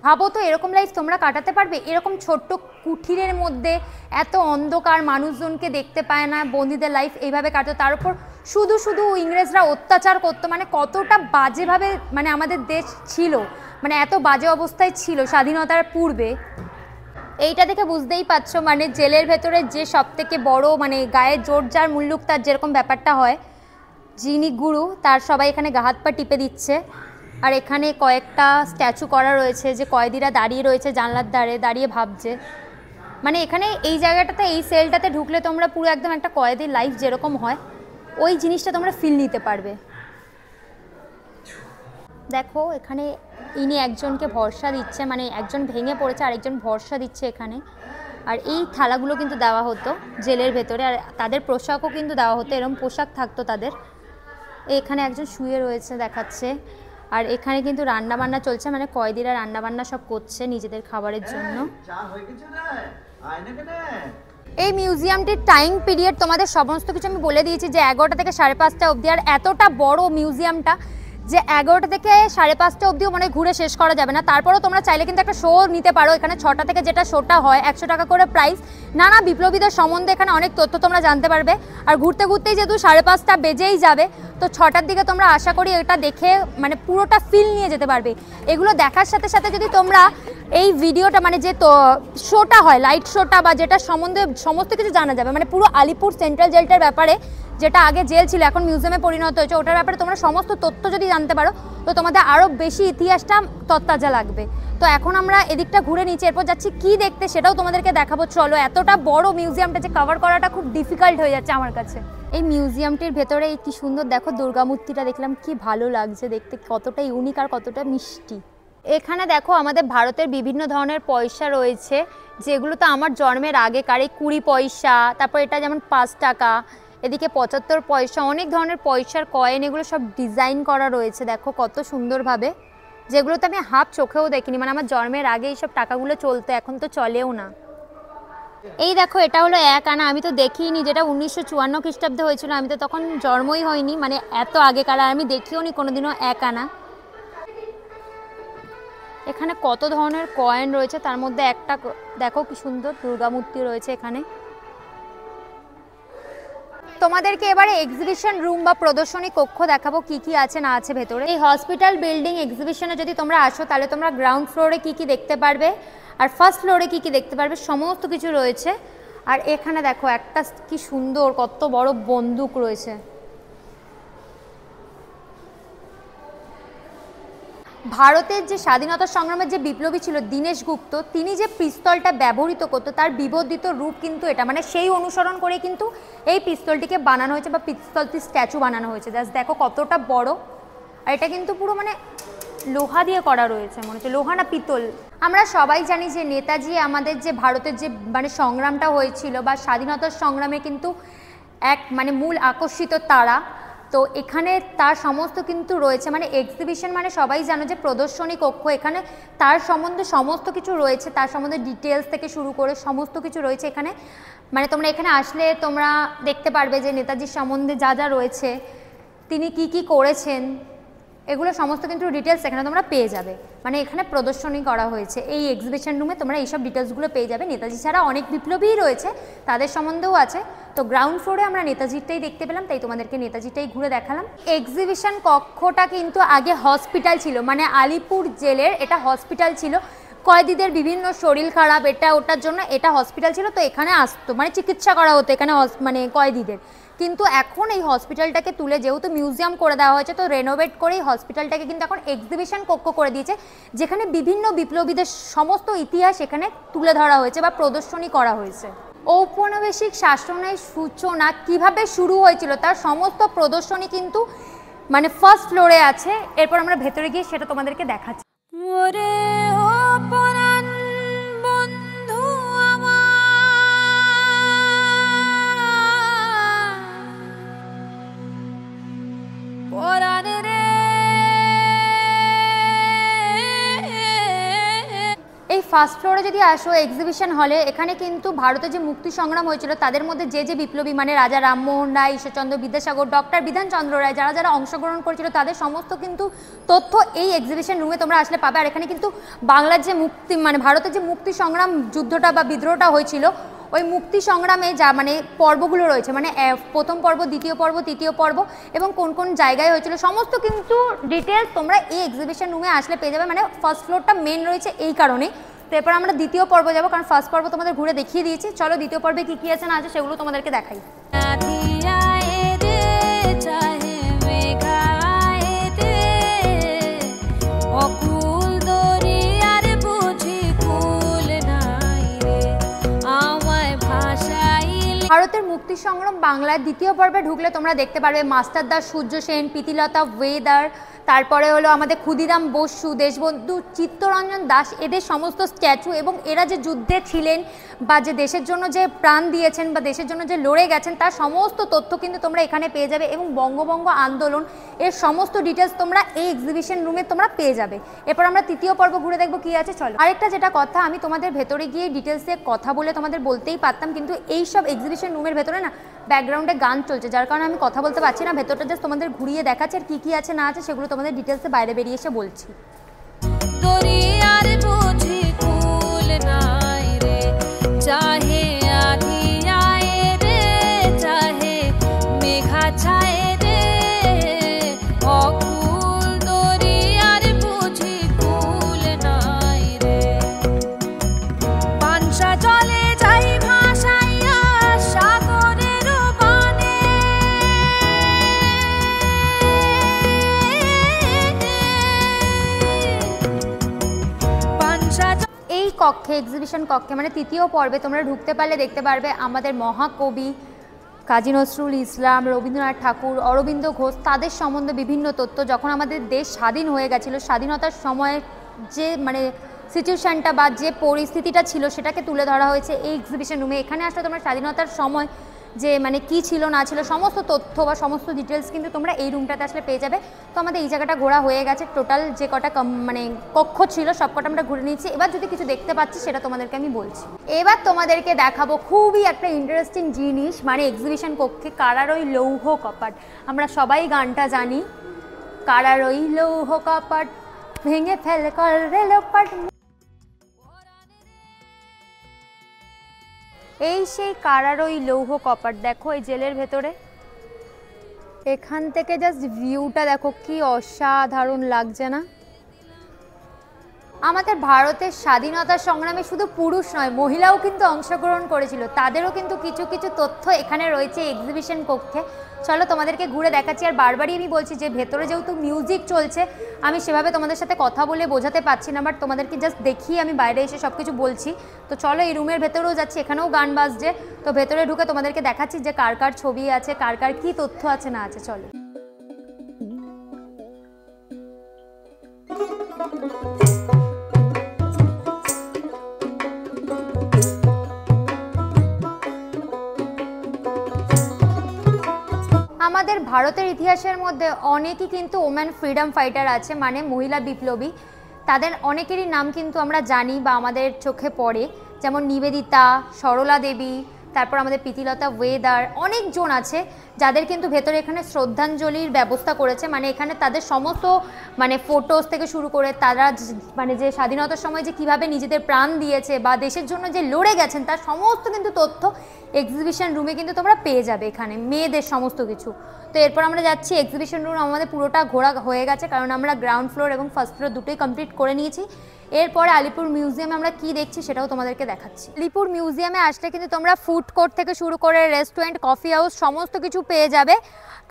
ভাবো তো এরকম লাইফ তোমরা কাটাতে পারবে? এরকম ছোট্ট কুঠিরের মধ্যে এত অন্ধকার, মানুষজনকে দেখতে পায় না, বন্দীদের লাইফ এইভাবে কাটতো। তার উপর শুধু শুধু ইংরেজরা অত্যাচার করতো, মানে কতটা বাজেভাবে মানে আমাদের দেশ ছিল, মানে এত বাজে অবস্থায় ছিল স্বাধীনতার পূর্বে। এইটা দেখে বুঝতেই পারছো, মানে জেলের ভেতরে যে সব থেকে বড় মানে গায়ে জোর যার মুল্লুক তার যেরকম ব্যাপারটা হয়, যিনি গুরু তার সবাই এখানে গা হাত পা টিপে দিচ্ছে। আর এখানে কয়েকটা স্ট্যাচু করা রয়েছে, যে কয়েদিরা দাঁড়িয়ে রয়েছে জানলার ধারে দাঁড়িয়ে ভাবছে। মানে এখানে এই জায়গাটাতে, এই সেলটাতে ঢুকলে তোমরা পুরো একদম একটা কয়েদির লাইফ যেরকম হয় ওই জিনিসটা তোমরা ফিল নিতে পারবে। দেখো এখানে ইনি একজনকে ভরসা দিচ্ছে, মানে একজন ভেঙে পড়েছে আর একজন ভরসা দিচ্ছে এখানে। আর এই থালাগুলো কিন্তু দেওয়া হতো জেলের ভেতরে, আর তাদের পোশাকও কিন্তু দেওয়া হতো, এরকম পোশাক থাকতো তাদের। এখানে একজন শুয়ে রয়েছে দেখাচ্ছে। আর এখানে কিন্তু রান্না বান্না চলছে, মানে কয়েদিরা রান্না বান্না সব করছে নিজেদের খাবারের জন্য। এই মিউজিয়ামটির টাইম পিরিয়ড তোমাদের সমস্ত কিছু আমি বলে দিয়েছি, যে 11টা থেকে 5:30 অবধি। আর এতটা বড় মিউজিয়ামটা যে 11টা থেকে 5:30 অবধিও মানে ঘুরে শেষ করা যাবে না। তারপরেও তোমরা চাইলে কিন্তু একটা শো নিতে পারো। এখানে 6টা থেকে যেটা শোটা হয় 100 টাকা করে প্রাইস। নানা বিপ্লবীদের সম্বন্ধে এখানে অনেক তথ্য তোমরা জানতে পারবে। আর ঘুরতে ঘুরতেই যেহেতু 5:30 বেজেই যাবে, তো 6টার দিকে তোমরা আশা করি এটা দেখে মানে পুরোটা ফিল নিয়ে যেতে পারবে। এগুলো দেখার সাথে সাথে যদি তোমরা এই ভিডিওটা মানে যে তো শোটা হয়, লাইট শোটা বা যেটা সম্বন্ধে সমস্ত কিছু জানা যাবে, মানে পুরো আলিপুর সেন্ট্রাল জেলটার ব্যাপারে, যেটা আগে জেল ছিল এখন মিউজিয়ামে পরিণত হয়েছে, ওটার ব্যাপারে তোমরা সমস্ত তথ্য যদি জানতে পারো তো তোমাদের আরও বেশি ইতিহাসটা তত্তাজা লাগবে। তো এখন আমরা এদিকটা ঘুরে নিচে, এরপর যাচ্ছি কি দেখতে সেটাও তোমাদেরকে দেখাবো। চলো। এতটা বড় মিউজিয়ামটা যে কভার করাটা খুব ডিফিকাল্ট হয়ে যাচ্ছে আমার কাছে। এই মিউজিয়ামটির ভেতরে এই কি সুন্দর দেখো দুর্গা মূর্তিটা দেখলাম, কি ভালো লাগছে দেখতে, কতটা ইউনিক আর কতটা মিষ্টি। এখানে দেখো আমাদের ভারতের বিভিন্ন ধরনের পয়সা রয়েছে, যেগুলো তো আমার জন্মের আগেকার। এই 20 পয়সা, তারপর এটা যেমন 5 টাকা, এদিকে 75 পয়সা, অনেক ধরনের পয়সার কয়েন, এগুলো সব ডিজাইন করা রয়েছে দেখো কত সুন্দরভাবে, যেগুলো তো আমি হাফ চোখেও দেখিনি। মানে আমার জন্মের আগে এইসব টাকাগুলো চলতো, এখন তো চলেও না। এই দেখো এটা হলো 1 আনা, আমি তো দেখিনি, যেটা 1954 খ্রিস্টাব্দে হয়েছিল, আমি তো তখন জন্মই হয়নি, মানে এত আগেকার, আর আমি দেখিও নি কোনোদিনও 1 আনা। এখানে কত ধরনের কয়েন রয়েছে, তার মধ্যে একটা দেখো কি সুন্দর দুর্গা মূর্তি রয়েছে এখানে। তোমাদেরকে এবারে এক্সিবিশন রুম বা প্রদর্শনী কক্ষ দেখাবো কি কি আছে না আছে ভেতরে। এই হসপিটাল বিল্ডিং এক্সিবিশনে যদি তোমরা আসো তাহলে তোমরা গ্রাউন্ড ফ্লোরে কি কি দেখতে পারবে আর ফার্স্ট ফ্লোরে কি কি দেখতে পারবে, সমস্ত কিছু রয়েছে। আর এখানে দেখো একটা কি সুন্দর কত বড় বন্দুক রয়েছে। ভারতের যে স্বাধীনতা সংগ্রামের যে বিপ্লবী ছিল দীনেশ গুপ্ত, তিনি যে পিস্তলটা ব্যবহৃত করতো তার বিবর্ধিত রূপ কিন্তু এটা, মানে সেই অনুসরণ করে কিন্তু এই পিস্তলটিকে বানানো হয়েছে বা পিস্তলটির স্ট্যাচু বানানো হয়েছে। জাস্ট দেখো কতটা বড়। আর এটা কিন্তু পুরো মানে লোহা দিয়ে করা রয়েছে, মনে হচ্ছে লোহা না পিতল। আমরা সবাই জানি যে নেতাজি আমাদের যে ভারতের যে মানে সংগ্রামটা হয়েছিল বা স্বাধীনতার সংগ্রামে কিন্তু এক মানে মূল আকর্ষিত তারা। তো এখানে তার সমস্ত কিন্তু রয়েছে, মানে এক্সিবিশন মানে সবাই জানো যে প্রদর্শনী কক্ষ, এখানে তার সম্বন্ধে সমস্ত কিছু রয়েছে, তার সম্বন্ধে ডিটেলস থেকে শুরু করে সমস্ত কিছু রয়েছে এখানে। মানে তোমরা এখানে আসলে তোমরা দেখতে পারবে যে নেতাজির সম্বন্ধে যা যা রয়েছে, তিনি কি কি করেছেন, এগুলো সমস্ত কিন্তু ডিটেলস এখানে তোমরা পেয়ে যাবে। মানে এখানে প্রদর্শনী করা হয়েছে এই এক্সিবিশন রুমে, তোমরা এইসব ডিটেলসগুলো পেয়ে যাবে। নেতাজি ছাড়া অনেক বিপ্লবীই রয়েছে, তাদের সম্বন্ধেও আছে। তো গ্রাউন্ড ফ্লোরে আমরা নেতাজিটাই দেখতে পেলাম, তাই তোমাদেরকে নেতাজিটাই ঘুরে দেখালাম। এক্সিবিশন কক্ষটা কিন্তু আগে হসপিটাল ছিল, মানে আলিপুর জেলের এটা হসপিটাল ছিল। কয়েদিদের বিভিন্ন শরীর খারাপ এটা ওটার জন্য এটা হসপিটাল ছিল, তো এখানে আসতো মানে চিকিৎসা করা হতো এখানে মানে কয়েদিদের। কিন্তু এখন এই হসপিটালটাকে তুলে যেহেতু মিউজিয়াম করে দেওয়া হয়েছে, তো রেনোভেট করে এই হসপিটালটাকে কিন্তু এখন এক্সিবিশন কক্ষ করে দিয়েছে, যেখানে বিভিন্ন বিপ্লবীদের সমস্ত ইতিহাস এখানে তুলে ধরা হয়েছে বা প্রদর্শনী করা হয়েছে। ঔপনিবেশিক শাসনের সূচনা কিভাবে শুরু হয়েছিল তার সমস্ত প্রদর্শনী কিন্তু মানে ফার্স্ট ফ্লোরে আছে। এরপর আমরা ভেতরে গিয়ে সেটা তোমাদেরকে দেখাচ্ছি। এই ফার্স্ট ফ্লোরে যদি আসো এক্সিবিশন হলে, এখানে কিন্তু ভারতের যে মুক্তি সংগ্রাম হয়েছিল তাদের মধ্যে যে যে বিপ্লবী মানে রাজা রামমোহন রায়, ঈশ্বরচন্দ্র বিদ্যাসাগর, ডক্টর বিধানচন্দ্র রায়, যারা যারা অংশগ্রহণ করেছিল তাদের সমস্ত কিন্তু তথ্য এই এক্সিবিশন রুমে তোমরা আসলে পাবে। আর এখানে কিন্তু বাংলার যে মুক্তি মানে ভারতের যে মুক্তি সংগ্রাম যুদ্ধটা বা বিদ্রোহটা হয়েছিল ওই মুক্তি সংগ্রামে যা মানে পর্বগুলো রয়েছে, মানে প্রথম পর্ব, দ্বিতীয় পর্ব, তৃতীয় পর্ব এবং কোন কোন জায়গায় হয়েছিল সমস্ত কিন্তু ডিটেলস তোমরা এই এক্সিবিশন রুমে আসলে পেয়ে যাবে। মানে ফার্স্ট ফ্লোরটা মেন রয়েছে এই কারণে। তো এরপর আমরা দ্বিতীয় পর্ব যাবো, কারণ ফার্স্ট পর্ব তোমাদের ঘুরে দেখিয়ে দিয়েছি। চলো দ্বিতীয় পর্বে কী কী আছে না আছে সেগুলো তোমাদেরকে দেখাই। ভারতের মুক্তি সংগ্রাম বাংলার দ্বিতীয় পর্বে ঢুকলে তোমরা দেখতে পারবে মাস্টারদা সূর্য সেন, প্রীতিলতা ওয়েদার, তারপরে হলো আমাদের ক্ষুদিরাম বসু, দেশবন্ধু চিত্তরঞ্জন দাস, এদের সমস্ত স্ট্যাচু এবং এরা যে যুদ্ধে ছিলেন বা যে দেশের জন্য যে প্রাণ দিয়েছেন বা দেশের জন্য যে লড়ে গেছেন তার সমস্ত তথ্য কিন্তু তোমরা এখানে পেয়ে যাবে। এবং বঙ্গভঙ্গ আন্দোলন এর সমস্ত ডিটেলস তোমরা এই এক্সিবিশন রুমে তোমরা পেয়ে যাবে। এরপর আমরা তৃতীয় পর্ব ঘুরে দেখবো কী আছে। চলো, আরেকটা যেটা কথা, আমি তোমাদের ভেতরে গিয়ে ডিটেলসে কথা বলে তোমাদের বলতেই পারতাম, কিন্তু এই সব এক্সিবিশন রুমের ভেতরে না ব্যাকগ্রাউন্ডে গান চলছে, যার কারণে আমি কথা বলতে পারছি না। ভেতরটা জাস্ট তোমাদের ঘুরিয়ে দেখাচ্ছে আর কী কী আছে না আছে সেগুলো তোমাদের ডিটেলসে বাইরে বেরিয়ে এসে বলছি। কক্ষে এক্সিবিশন কক্ষে মানে তৃতীয় পর্বে তোমরা ঢুকতে পারলে দেখতে পারবে আমাদের মহাকবি কাজী নজরুল ইসলাম, রবীন্দ্রনাথ ঠাকুর, অরবিন্দ ঘোষ, তাদের সম্বন্ধে বিভিন্ন তথ্য। যখন আমাদের দেশ স্বাধীন হয়ে গেছিলো, স্বাধীনতার সময় যে মানে সিচুয়েশানটা বা যে পরিস্থিতিটা ছিল সেটাকে তুলে ধরা হয়েছে এই এক্সিবিশন রুমে। এখানে আসলে তোমরা স্বাধীনতার সময় যে মানে কী ছিল না ছিল সমস্ত তথ্য বা সমস্ত ডিটেলস কিন্তু তোমরা এই রুমটাতে আসলে পেয়ে যাবে। তো আমাদের এই জায়গাটা ঘোরা হয়ে গেছে, টোটাল যে কটা মানে কক্ষ ছিল সব কটা আমরা ঘুরে নিয়েছি। এবার যদি কিছু দেখতে পাচ্ছি সেটা তোমাদেরকে আমি বলছি। এবার তোমাদেরকে দেখাবো খুবই একটা ইন্টারেস্টিং জিনিস, মানে এক্সিবিশন কক্ষে কারার ওই লৌহ কপাট। আমরা সবাই গানটা জানি, কারার ওই লৌহ কপাট ভেঙে ফেল কর রে লোপাট। এই সেই কারার ওই লৌহ কপাট, দেখো এই জেলের ভেতরে এখান থেকে জাস্ট ভিউটা দেখো কি অসাধারণ লাগছে না? আমাদের ভারতের স্বাধীনতা সংগ্রামে শুধু পুরুষ নয়, মহিলাও কিন্তু অংশগ্রহণ করেছিল। তাদেরও কিন্তু কিছু কিছু তথ্য এখানে রয়েছে এক্সিবিশন কক্ষে। চলো তোমাদেরকে ঘুরে দেখাচ্ছি। আর বারবারই আমি বলছি যে ভেতরে যেহেতু মিউজিক চলছে, আমি সেভাবে তোমাদের সাথে কথা বলে বোঝাতে পারছি না, বাট তোমাদেরকে জাস্ট দেখিয়ে আমি বাইরে এসে সব কিছু বলছি। তো চলো এই রুমের ভেতরেও যাচ্ছি, এখানেও গান বাজছে। তো ভেতরে ঢুকে তোমাদেরকে দেখাচ্ছি যে কার কার ছবি আছে, কার কার কী তথ্য আছে না আছে। চলো। আমাদের ভারতের ইতিহাসের মধ্যে অনেকই কিন্তু ওম্যান ফ্রিডম ফাইটার আছে, মানে মহিলা বিপ্লবী। তাদের অনেকেরই নাম কিন্তু আমরা জানি বা আমাদের চোখে পড়ে, যেমন নিবেদিতা, সরলা দেবী, তারপর আমাদের প্রীতিলতা ওয়েদার, অনেকজন আছে যাদের কিন্তু ভেতরে এখানে শ্রদ্ধাঞ্জলির ব্যবস্থা করেছে। মানে এখানে তাদের সমস্ত মানে ফটোস থেকে শুরু করে তারা মানে যে স্বাধীনতার সময় যে কীভাবে নিজেদের প্রাণ দিয়েছে বা দেশের জন্য যে লড়ে গেছেন তার সমস্ত কিন্তু তথ্য এক্সিবিশন রুমে কিন্তু তোমরা পেয়ে যাবে, এখানে মেয়েদের সমস্ত কিছু। তো এরপর আমরা যাচ্ছি এক্সিবিশন রুম। আমাদের পুরোটা ঘোরা হয়ে গেছে, কারণ আমরা গ্রাউন্ড ফ্লোর এবং ফার্স্ট ফ্লোর দুটোই কমপ্লিট করে নিয়েছি। এরপরে আলিপুর মিউজিয়ামে আমরা কি দেখছি সেটাও তোমাদেরকে দেখাচ্ছি। আলিপুর মিউজিয়ামে আসলে কিন্তু তোমরা ফুড কোর্ট থেকে শুরু করে রেস্টুরেন্ট, কফি হাউস সমস্ত কিছু পেয়ে যাবে,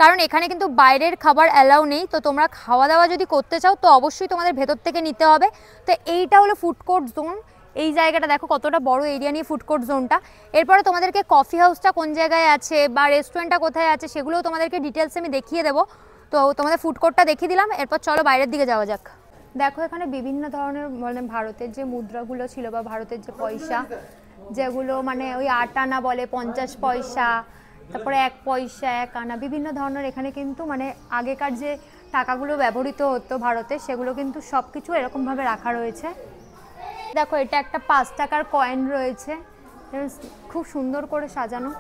কারণ এখানে কিন্তু বাইরের খাবার অ্যালাউ নেই। তো তোমরা খাওয়া দাওয়া যদি করতে চাও তো অবশ্যই তোমাদের ভেতর থেকে নিতে হবে। তো এইটা হলো ফুড কোর্ট জোন। এই জায়গাটা দেখো কতটা বড় এরিয়া নিয়ে ফুড কোর্ট জোনটা। এরপরে তোমাদেরকে কফি হাউসটা কোন জায়গায় আছে বা রেস্টুরেন্টটা কোথায় আছে সেগুলোও তোমাদেরকে ডিটেলসে আমি দেখিয়ে দেবো। তো তোমাদের ফুড কোর্টটা দেখিয়ে দিলাম, এরপর চলো বাইরের দিকে যাওয়া যাক। দেখো এখানে বিভিন্ন ধরনের মানে ভারতের যে মুদ্রাগুলো ছিল বা ভারতের যে পয়সা, যেগুলো মানে ওই 8 আনা বলে, 50 পয়সা, তারপরে 1 পয়সা, 1 আনা, বিভিন্ন ধরনের এখানে কিন্তু মানে আগেকার যে টাকাগুলো ব্যবহৃত হতো ভারতে সেগুলো কিন্তু সব কিছু এরকমভাবে রাখা রয়েছে। দেখো এটা একটা 5 টাকার কয়েন রয়েছে, খুব সুন্দর করে সাজানো।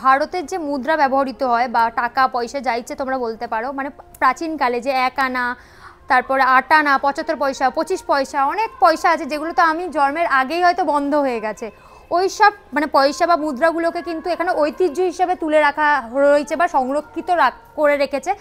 ভারতের যে মুদ্রা ব্যবহৃত হয় বা টাকা পয়সা যা ইচ্ছে তোমরা বলতে পারো, মানে প্রাচীনকালে যে 1 আনা, তারপরে 8 আনা, 75 পয়সা, 25 পয়সা, অনেক পয়সা আছে যেগুলো তো আমি জন্মের আগেই হয়তো বন্ধ হয়ে গেছে। ওই সব মানে পয়সা বা মুদ্রাগুলোকে কিন্তু এখানে ঐতিহ্য হিসাবে তুলে রাখা রয়েছে বা সংরক্ষিত করে রেখেছে,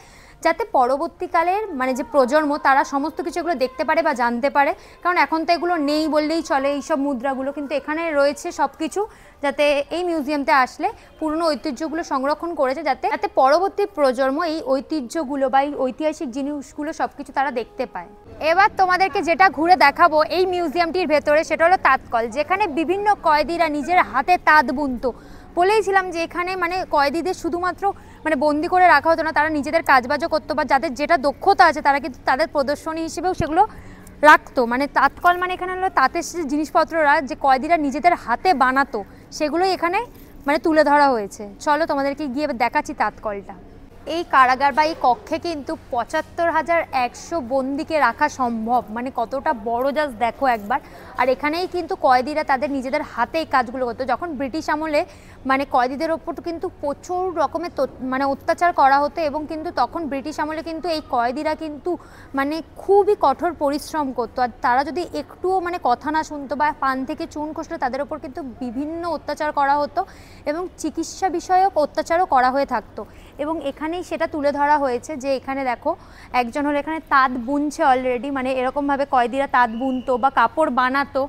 যাতে পরবর্তীকালের মানে যে প্রজন্ম তারা সমস্ত কিছু এগুলো দেখতে পারে বা জানতে পারে। কারণ এখন তো এগুলো নেই বললেই চলে এইসব মুদ্রাগুলো, কিন্তু এখানে রয়েছে সব কিছু, যাতে এই মিউজিয়ামতে আসলে পুরনো ঐতিহ্যগুলো সংরক্ষণ করেছে যাতে যাতে পরবর্তী প্রজন্ম এই ঐতিহ্যগুলো বা এই ঐতিহাসিক জিনিসগুলো সব কিছু তারা দেখতে পায়। এবার তোমাদেরকে যেটা ঘুরে দেখাবো এই মিউজিয়ামটির ভেতরে, সেটা হলো তাঁতকল, যেখানে বিভিন্ন কয়েদিরা নিজের হাতে তাঁত বুনতো। বলেইছিলাম যে এখানে মানে কয়েদিদের শুধুমাত্র মানে বন্দি করে রাখা হতো না, তারা নিজেদের কাজবাজও করতো বা যাদের যেটা দক্ষতা আছে তারা কিন্তু তাদের প্রদর্শনী হিসেবেও সেগুলো রাখতো। মানে তাঁতকল মানে এখানে হলো তাঁতের জিনিসপত্ররা যে কয়েদিরা নিজেদের হাতে বানাতো সেগুলোই এখানে মানে তুলে ধরা হয়েছে। চলো তোমাদেরকে গিয়ে দেখাচ্ছি তাঁতকলটা। এই কারাগার বা এই কক্ষে কিন্তু ৭৫,১০০ বন্দিকে রাখা সম্ভব, মানে কতটা বড় জাস্ট দেখো একবার। আর এখানেই কিন্তু কয়েদিরা তাদের নিজেদের হাতে এই কাজগুলো করতো। যখন ব্রিটিশ আমলে মানে কয়েদিদের ওপর কিন্তু প্রচুর রকমের মানে অত্যাচার করা হতো, এবং কিন্তু তখন ব্রিটিশ আমলে কিন্তু এই কয়েদিরা কিন্তু মানে খুবই কঠোর পরিশ্রম করতো। আর তারা যদি একটুও মানে কথা না শুনতো বা পান থেকে চুন খসলে তাদের ওপর কিন্তু বিভিন্ন অত্যাচার করা হতো এবং চিকিৎসা বিষয়ক অত্যাচারও করা হয়ে থাকতো। এবং এখানেই সেটা তুলে ধরা হয়েছে যে এখানে দেখো একজন হলো এখানে তাঁত বুনছে অলরেডি, মানে এরকমভাবে কয়েদিরা তাঁত বুনতো বা কাপড় বানাতো।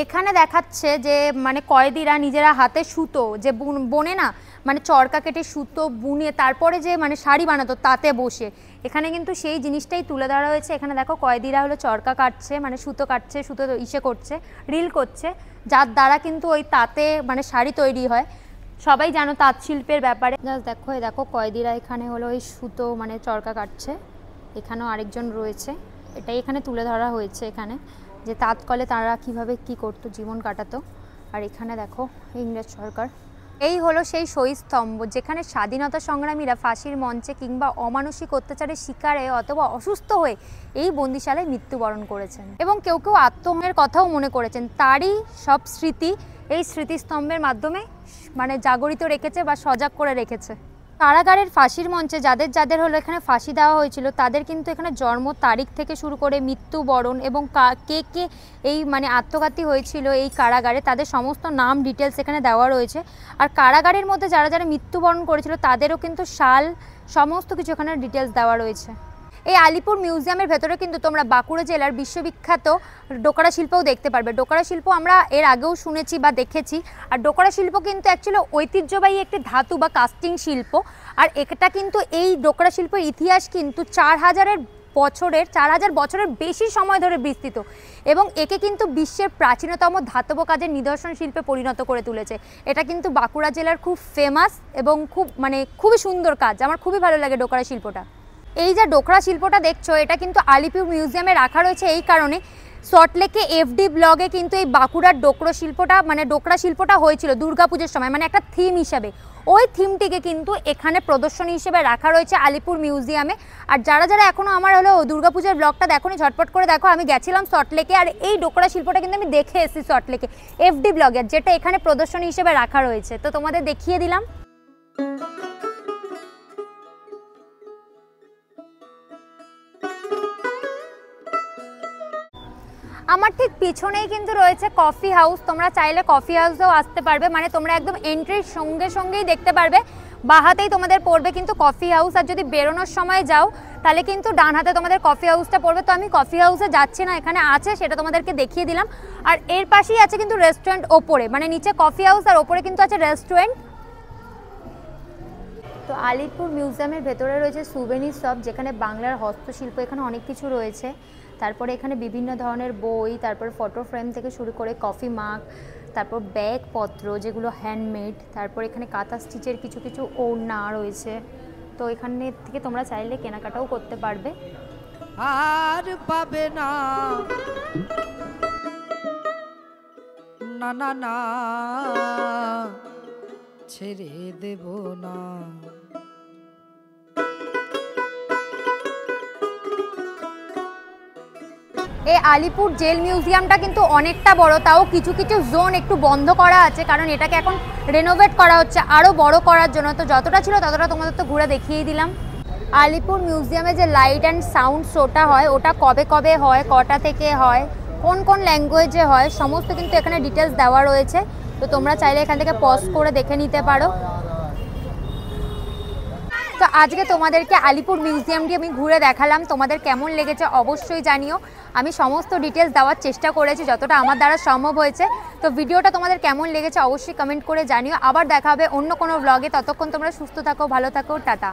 এখানে দেখাচ্ছে যে মানে কয়েদিরা নিজেরা হাতে সুতো যে বোনে না, মানে চরকা কেটে সুতো বুনে তারপরে যে মানে শাড়ি বানাতো তাতে বসে, এখানে কিন্তু সেই জিনিসটাই তুলে ধরা হয়েছে। এখানে দেখো কয়েদিরা হলো চরকা কাটছে, মানে সুতো কাটছে, সুতো ইসে করছে, রিল করছে, যার দ্বারা কিন্তু ওই তাঁতে মানে শাড়ি তৈরি হয়। সবাই জানো তাঁত শিল্পের ব্যাপারে। জাস্ট দেখো এই দেখো কয়েদিরা এখানে হলো ওই সুতো মানে চরকা কাটছে, এখানেও আরেকজন রয়েছে, এটাই এখানে তুলে ধরা হয়েছে এখানে যে তাঁতকলে তারা কিভাবে কি করতো, জীবন কাটাতো। আর এখানে দেখো ইংরেজ সরকার। এই হলো সেই শহীদ স্তম্ভ যেখানে স্বাধীনতা সংগ্রামীরা ফাঁসির মঞ্চে কিংবা অমানসিক অত্যাচারের শিকারে অথবা অসুস্থ হয়ে এই বন্দিশালায় মৃত্যুবরণ করেছেন, এবং কেউ কেউ আত্মহত্যার কথাও মনে করেছেন। তারই সব স্মৃতি এই স্মৃতিস্তম্ভের মাধ্যমে মানে জাগরিত রেখেছে বা সজাগ করে রেখেছে। কারাগারের ফাঁসির মঞ্চে যাদের যাদের হলো এখানে ফাঁসি দেওয়া হয়েছিল তাদের কিন্তু এখানে জন্ম তারিখ থেকে শুরু করে মৃত্যুবরণ এবং কে কে এই মানে আত্মঘাতী হয়েছিল এই কারাগারে তাদের সমস্ত নাম ডিটেলস এখানে দেওয়া রয়েছে। আর কারাগারের মধ্যে যারা যারা মৃত্যুবরণ করেছিল তাদেরও কিন্তু সাল সমস্ত কিছু এখানে ডিটেলস দেওয়া রয়েছে। এই আলিপুর মিউজিয়ামের ভেতরে কিন্তু তোমরা বাঁকুড়া জেলার বিশ্ববিখ্যাত ডোকরা শিল্পও দেখতে পারবে। ডোকরা শিল্প আমরা এর আগেও শুনেছি বা দেখেছি। আর ডোকরা শিল্প কিন্তু অ্যাকচুয়ালি ঐতিহ্যবাহী একটি ধাতু বা কাস্টিং শিল্প। আর এটা কিন্তু এই ডোকরা শিল্পের ইতিহাস কিন্তু 4000 বছরের বেশি সময় ধরে বিস্তৃত এবং একে কিন্তু বিশ্বের প্রাচীনতম ধাতব কাজের নিদর্শন শিল্পে পরিণত করে তুলেছে। এটা কিন্তু বাঁকুড়া জেলার খুব ফেমাস এবং খুবই সুন্দর কাজ। আমার খুবই ভালো লাগে ডোকরা শিল্পটা। এই যে ডোকরা শিল্পটা দেখছো এটা কিন্তু আলিপুর মিউজিয়ামে রাখা রয়েছে এই কারণে, সল্টলেকে FD ব্লগে কিন্তু এই বাঁকুড়ার ডোকরা শিল্পটা হয়েছিল দুর্গাপুজোর সময়, মানে একটা থিম হিসাবে। ওই থিমটিকে কিন্তু এখানে প্রদর্শনী হিসেবে রাখা রয়েছে আলিপুর মিউজিয়ামে। আর যারা যারা এখনও আমার হলো দুর্গাপূজার ব্লগটা দেখোনি ঝটপট করে দেখো। আমি গেছিলাম সল্টলেকে আর এই ডোকরা শিল্পটা কিন্তু আমি দেখে এসেছি সল্টলেকে FD ব্লগের, যেটা এখানে প্রদর্শনী হিসেবে রাখা রয়েছে। তো তোমাদের দেখিয়ে দিলাম। আমার ঠিক পিছনেই কিন্তু রয়েছে কফি হাউস। তোমরা চাইলে কফি হাউসেও আসতে পারবে, মানে তোমরা একদম এন্ট্রির সঙ্গেই দেখতে পারবে বাঁ হাতেই তোমাদের পড়বে কিন্তু কফি হাউস। আর যদি বেরোনোর সময় যাও তাহলে কিন্তু ডান হাতে তোমাদের কফি হাউসটা পড়বে। তো আমি কফি হাউসে যাচ্ছি না, এখানে আছে সেটা তোমাদেরকে দেখিয়ে দিলাম। আর এর পাশেই আছে কিন্তু রেস্টুরেন্ট ওপরে, মানে নিচে কফি হাউস আর ওপরে কিন্তু আছে রেস্টুরেন্ট। তো আলিপুর মিউজিয়ামের ভেতরে রয়েছে সুভেনির শপ, যেখানে বাংলার হস্তশিল্প এখানে অনেক কিছু রয়েছে। তারপরে এখানে বিভিন্ন ধরনের বই, তারপর ফটো ফ্রেম থেকে শুরু করে কফি মাগ, তারপর ব্যাগপত্র যেগুলো হ্যান্ডমেড, তারপর এখানে কাঁথা স্টিচের কিছু কিছু ওড়না রয়েছে। তো এখানে থেকে তোমরা চাইলে কেনাকাটাও করতে পারবে। আর পাবে না না না না ছেড়ে দেব না। এই আলিপুর জেল মিউজিয়ামটা কিন্তু অনেকটা বড়, তাও কিছু কিছু জোন একটু বন্ধ করা আছে কারণ এটাকে এখন রেনোভেট করা হচ্ছে আরও বড় করার জন্য। তো যতটা ছিল ততটা তোমাদের তো ঘুরে দেখিয়েই দিলাম। আলিপুর মিউজিয়ামে যে লাইট অ্যান্ড সাউন্ড শোটা হয় ওটা কবে কবে হয়, কটা থেকে হয়, কোন কোন ল্যাঙ্গুয়েজে হয়, সমস্ত কিন্তু এখানে ডিটেলস দেওয়া রয়েছে। তো তোমরা চাইলে এখান থেকে পজ করে দেখে নিতে পারো। তো আজকে তোমাদেরকে আলিপুর মিউজিয়ামটি আমি ঘুরে দেখালাম, তোমাদের কেমন লেগেছে অবশ্যই জানিও। আমি সমস্ত ডিটেলস দেওয়ার চেষ্টা করেছি যতটা আমার দ্বারা সম্ভব হয়েছে। তো ভিডিওটা তোমাদের কেমন লেগেছে অবশ্যই কমেন্ট করে জানিও। আবার দেখা হবে অন্য কোনো ব্লগে। ততক্ষণ তোমরা সুস্থ থাকো, ভালো থাকো, টাটা।